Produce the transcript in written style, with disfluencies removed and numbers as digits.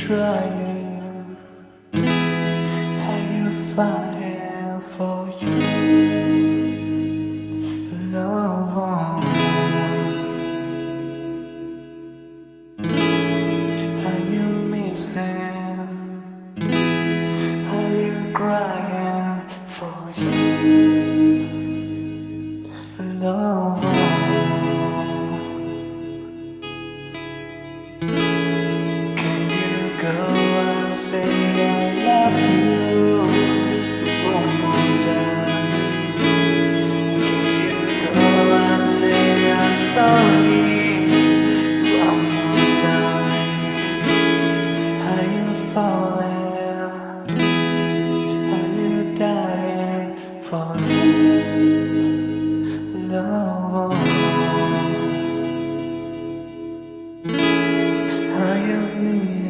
trying? Are you fighting for your loved one? Are you missing? Are you crying for your loved one? Can you go and say I love you one more time? Can you go and say I'm sorry one more time? Are you falling? Are you dying for love? Are you needing?